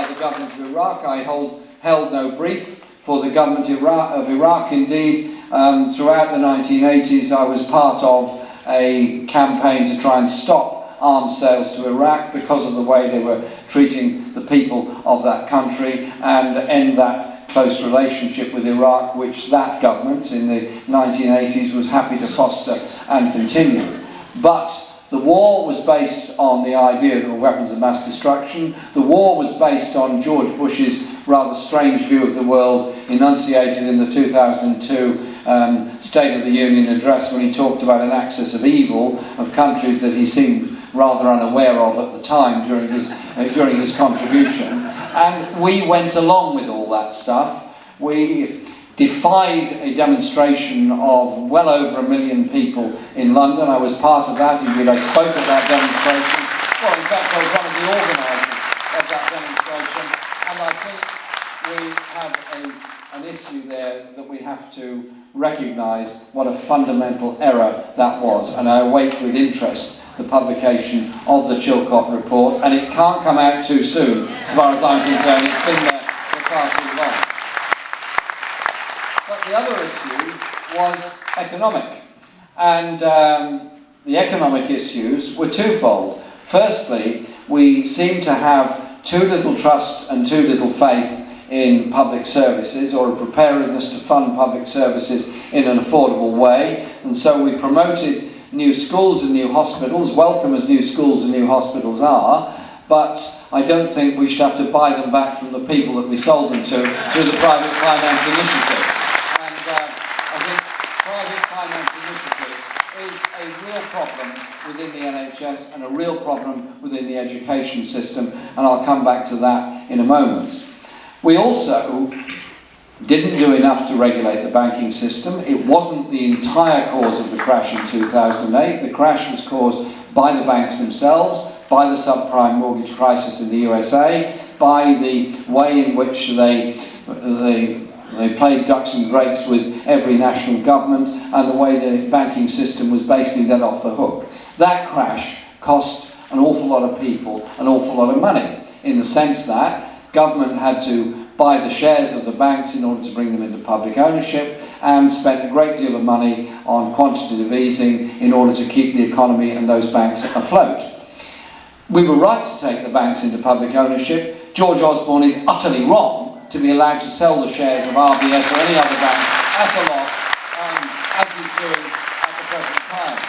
the government of Iraq. I held no brief for the government of Iraq. Indeed, throughout the 1980s, I was part of a campaign to try and stop arms sales to Iraq because of the way they were treating the people of that country, and end that close relationship with Iraq, which that government in the 1980s was happy to foster and continue. But the war was based on the idea of weapons of mass destruction. The war was based on George Bush's rather strange view of the world enunciated in the 2002 State of the Union address, when he talked about an axis of evil of countries that he seemed rather unaware of at the time during his contribution. And we went along with all that stuff. We defied a demonstration of well over 1 million people in London. I was part of that. Indeed, I spoke at that demonstration. Well, in fact, I was one of the organisers of that demonstration. And I think we have an issue there that we have to recognise what a fundamental error that was. And I await with interest the publication of the Chilcot report. And it can't come out too soon, as far as I'm concerned. It's been there for far too long. But the other issue was economic, and the economic issues were twofold. Firstly, we seem to have too little trust and too little faith in public services, or a preparedness to fund public services in an affordable way, and so we promoted new schools and new hospitals, welcome as new schools and new hospitals are, but I don't think we should have to buy them back from the people that we sold them to through the private finance initiative. I think private finance initiative is a real problem within the NHS and a real problem within the education system, and I'll come back to that in a moment. We also didn't do enough to regulate the banking system. It wasn't the entire cause of the crash in 2008. The crash was caused by the banks themselves, by the subprime mortgage crisis in the USA, by the way in which they played ducks and drakes with every national government, and the way the banking system was basically let off the hook. That crash cost an awful lot of people an awful lot of money, in the sense that government had to buy the shares of the banks in order to bring them into public ownership, and spent a great deal of money on quantitative easing in order to keep the economy and those banks afloat. We were right to take the banks into public ownership. George Osborne is utterly wrong to be allowed to sell the shares of RBS or any other bank at a loss, as he's doing at the present time.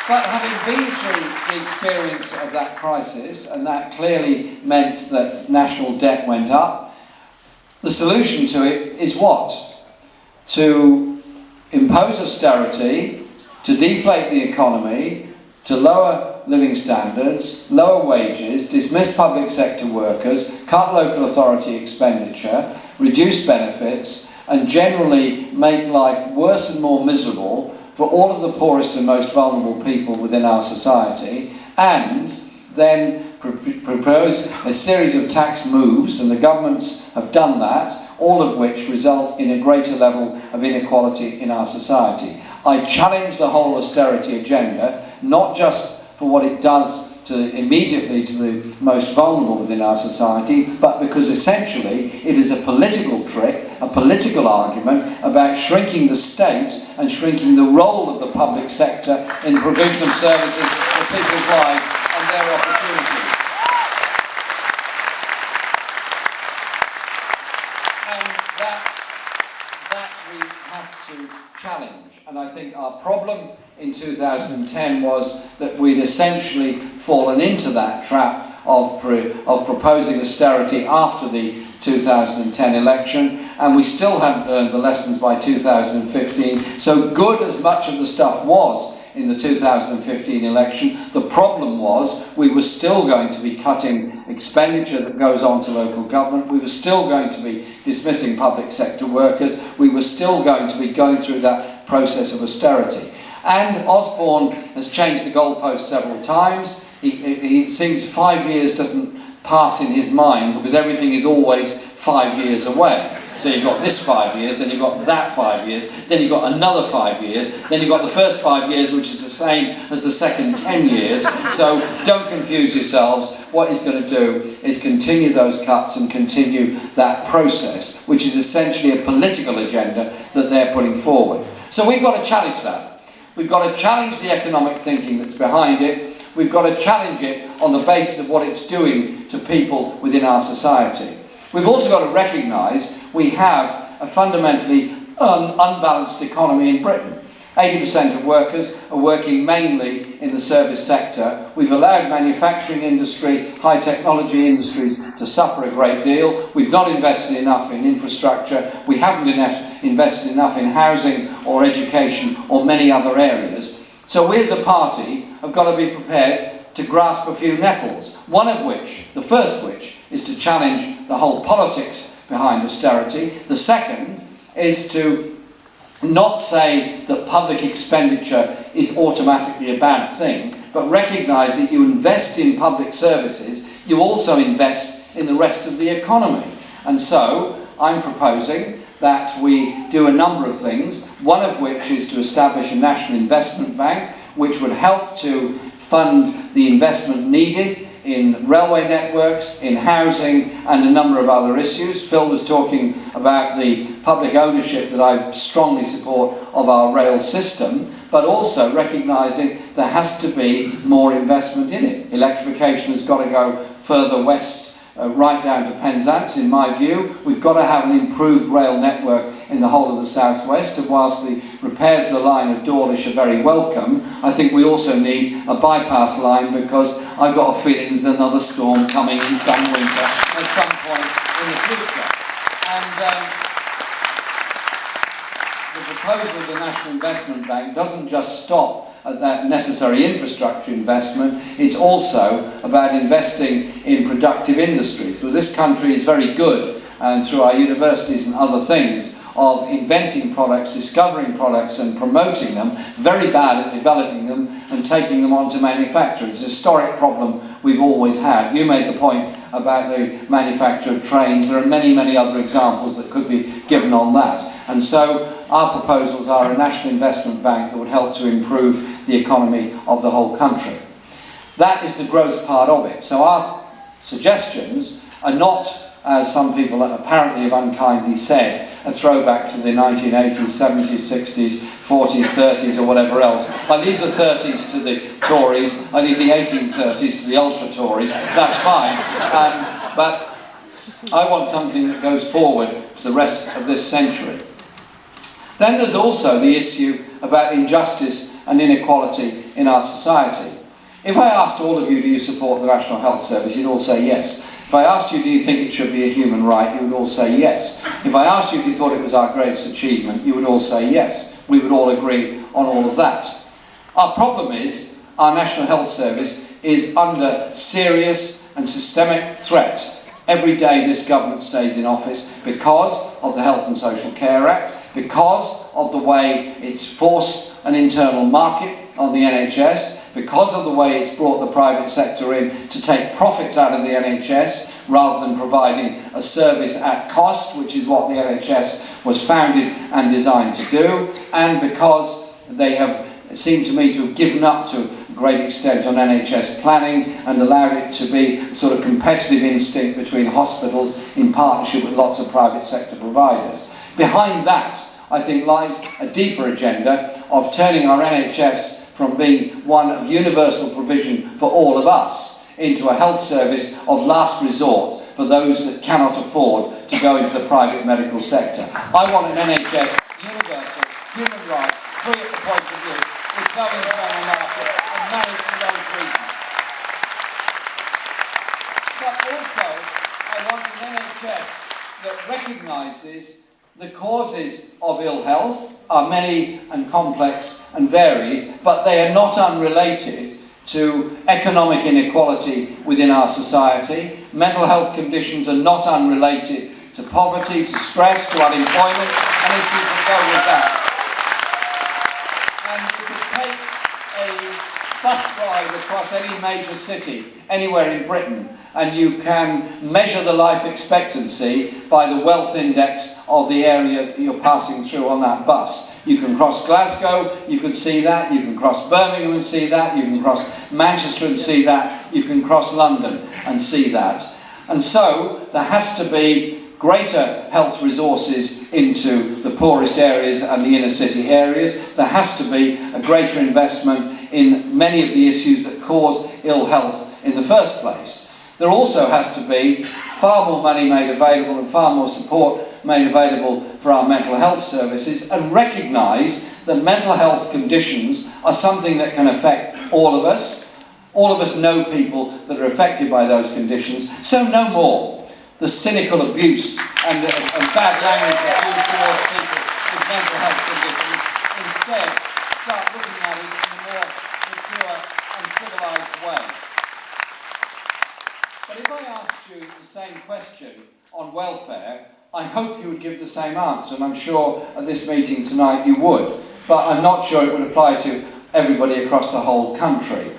But having been through the experience of that crisis, and that clearly meant that national debt went up, the solution to it is what? To impose austerity, to deflate the economy, to lower living standards, lower wages, dismiss public sector workers, cut local authority expenditure, reduce benefits, and generally make life worse and more miserable for all of the poorest and most vulnerable people within our society, and then propose a series of tax moves, and the governments have done that, all of which result in a greater level of inequality in our society. I challenge the whole austerity agenda, not just for what it does immediately to the most vulnerable within our society, but because essentially it is a political trick, a political argument about shrinking the state and shrinking the role of the public sector in the provision of services for people's lives and their opportunities. And that we have to challenge. And I think our problem in 2010 was that we'd essentially fallen into that trap of proposing austerity after the 2010 election, and we still haven't learned the lessons by 2015. So good as much of the stuff was in the 2015 election, the problem was we were still going to be cutting expenditure that goes on to local government, we were still going to be dismissing public sector workers, we were still going to be going through that process of austerity. And Osborne has changed the goalpost several times. It seems 5 years doesn't pass in his mind, because everything is always 5 years away. So you've got this 5 years, then you've got that 5 years, then you've got another 5 years, then you've got the first 5 years, which is the same as the second 10 years. So don't confuse yourselves. What he's going to do is continue those cuts and continue that process, which is essentially a political agenda that they're putting forward. So we've got to challenge that. We've got to challenge the economic thinking that's behind it. We've got to challenge it on the basis of what it's doing to people within our society. We've also got to recognise we have a fundamentally unbalanced economy in Britain. 80% of workers are working mainly in the service sector. We've allowed manufacturing industry, high technology industries to suffer a great deal. We've not invested enough in infrastructure. We haven't invested enough in housing or education or many other areas. So we as a party have got to be prepared to grasp a few nettles. One of which, the first which, is to challenge the whole politics behind austerity. The second is to not say that public expenditure is automatically a bad thing, but recognise that you invest in public services, you also invest in the rest of the economy. And so I'm proposing that we do a number of things, one of which is to establish a national investment bank, which would help to fund the investment needed in railway networks, in housing, and a number of other issues. Phil was talking about the public ownership that I strongly support of our rail system, but also recognising there has to be more investment in it. Electrification has got to go further west, right down to Penzance, in my view. We've got to have an improved rail network in the whole of the southwest, and whilst the repairs of the line of Dawlish are very welcome, I think we also need a bypass line, because I've got a feeling there's another storm coming in some winter at some point in the future. And the proposal of the National Investment Bank doesn't just stop at that necessary infrastructure investment, it's also about investing in productive industries, because this country is very good, and through our universities and other things, of inventing products, discovering products and promoting them, very bad at developing them and taking them on to manufacture. It's a historic problem we've always had. You made the point about the manufacture of trains. There are many, many other examples that could be given on that. And so our proposals are a national investment bank that would help to improve the economy of the whole country. That is the growth part of it. So our suggestions are not, as some people apparently have unkindly said, a throwback to the 1980s, 70s, 60s, 40s, 30s or whatever else. I leave the 30s to the Tories, I leave the 1830s to the ultra-Tories, that's fine. But I want something that goes forward to the rest of this century. Then there's also the issue about injustice and inequality in our society. If I asked all of you, do you support the National Health Service, you'd all say yes. If I asked you, do you think it should be a human right, you would all say yes. If I asked you if you thought it was our greatest achievement, you would all say yes. We would all agree on all of that. Our problem is our National Health Service is under serious and systemic threat every day this government stays in office, because of the Health and Social Care Act, because of the way it's forced an internal market on the NHS, because of the way it's brought the private sector in to take profits out of the NHS rather than providing a service at cost, which is what the NHS was founded and designed to do, and because they have seemed to me to have given up to a great extent on NHS planning and allowed it to be a sort of competitive instinct between hospitals in partnership with lots of private sector providers. Behind that, I think, lies a deeper agenda of turning our NHS from being one of universal provision for all of us into a health service of last resort for those that cannot afford to go into the private medical sector. I want an NHS universal, human right, free at the point of view, with no internal market and managed for those reasons. But also, I want an NHS that recognises the causes of ill health are many and complex and varied, but they are not unrelated to economic inequality within our society. Mental health conditions are not unrelated to poverty, to stress, to unemployment, and issues that go with that. And if we take a bus ride across any major city anywhere in Britain, and you can measure the life expectancy by the wealth index of the area you're passing through on that bus. You can cross Glasgow, you can see that. You can cross Birmingham and see that. You can cross Manchester and see that. You can cross London and see that. And so there has to be greater health resources into the poorest areas and the inner city areas. There has to be a greater investment in many of the issues that cause ill health in the first place. There also has to be far more money made available and far more support made available for our mental health services, and recognise that mental health conditions are something that can affect all of us. All of us know people that are affected by those conditions, so no more the cynical abuse and bad language used towards people with mental health conditions. Instead, start looking at it in a more mature and civilised way. But if I asked you the same question on welfare, I hope you would give the same answer, and I'm sure at this meeting tonight you would, but I'm not sure it would apply to everybody across the whole country.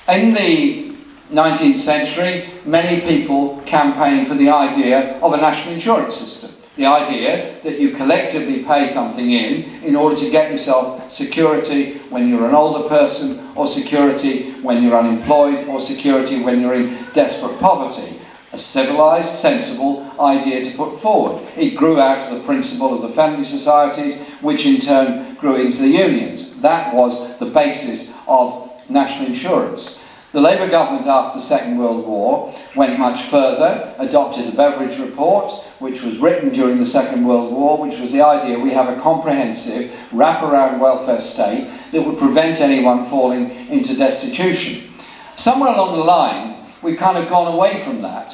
In the 19th century, many people campaigned for the idea of a national insurance system. The idea that you collectively pay something in order to get yourself security when you're an older person, or security when you're unemployed, or security when you're in desperate poverty. A civilised, sensible idea to put forward. It grew out of the principle of the family societies, which in turn grew into the unions. That was the basis of national insurance. The Labour government after the Second World War went much further, adopted the Beveridge Report, which was written during the Second World War, which was the idea we have a comprehensive wraparound welfare state that would prevent anyone falling into destitution. Somewhere along the line, we've kind of gone away from that.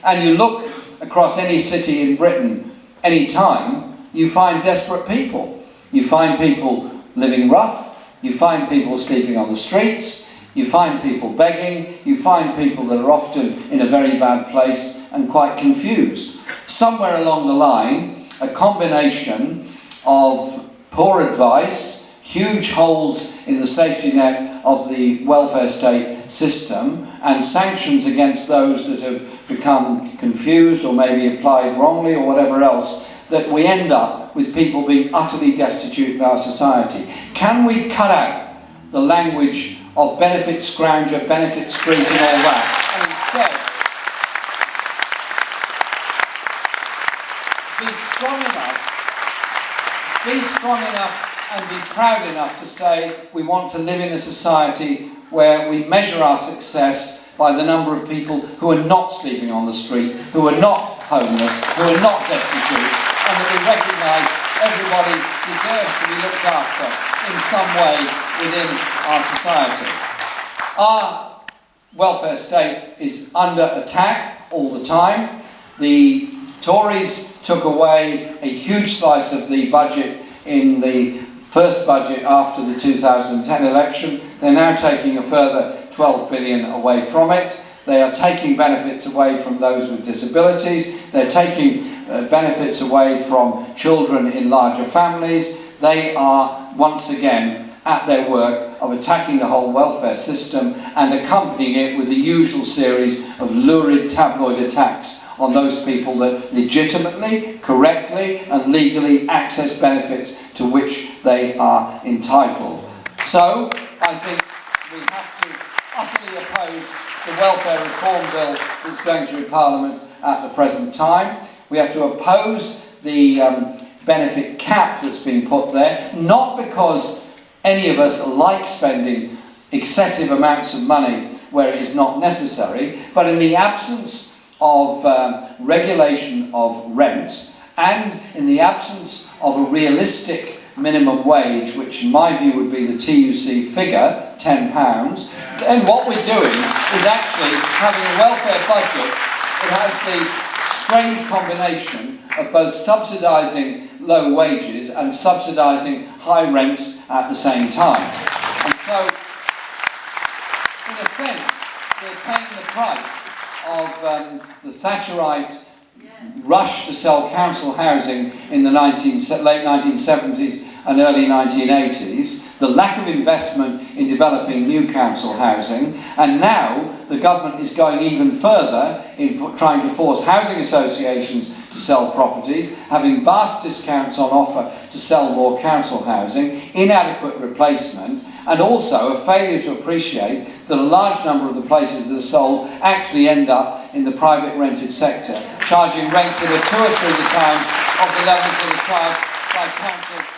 And you look across any city in Britain, any time, you find desperate people. You find people living rough, you find people sleeping on the streets, you find people begging, you find people that are often in a very bad place and quite confused. Somewhere along the line, a combination of poor advice, huge holes in the safety net of the welfare state system, and sanctions against those that have become confused or maybe applied wrongly or whatever else, that we end up with people being utterly destitute in our society. Can we cut out the language of benefit scrounger, benefit street and all that, and instead be strong enough and be proud enough to say we want to live in a society where we measure our success by the number of people who are not sleeping on the street, who are not homeless, who are not destitute, and that we recognise everybody deserves to be looked after in some way within our society. Our welfare state is under attack all the time. The Tories took away a huge slice of the budget in the first budget after the 2010 election. They're now taking a further 12 billion away from it. They are taking benefits away from those with disabilities. They're taking benefits away from children in larger families. They are once again at their work of attacking the whole welfare system and accompanying it with the usual series of lurid tabloid attacks on those people that legitimately, correctly and legally access benefits to which they are entitled. So, I think we have to utterly oppose the welfare reform bill that's going through Parliament at the present time. We have to oppose the benefit cap that's been put there, not because any of us like spending excessive amounts of money where it is not necessary, but in the absence of regulation of rent and in the absence of a realistic minimum wage, which in my view would be the TUC figure, £10, then what we're doing is actually having a welfare budget that has the strange combination of both subsidising low wages and subsidising high rents at the same time. And so, in a sense, we're paying the price of the Thatcherite rush to sell council housing in the late 1970s and early 1980s, the lack of investment in developing new council housing, and now the government is going even further in trying to force housing associations to sell properties, having vast discounts on offer to sell more council housing, inadequate replacement, and also a failure to appreciate that a large number of the places that are sold actually end up in the private rented sector, charging rents that are 2 or 3 times of the levels that are charged by council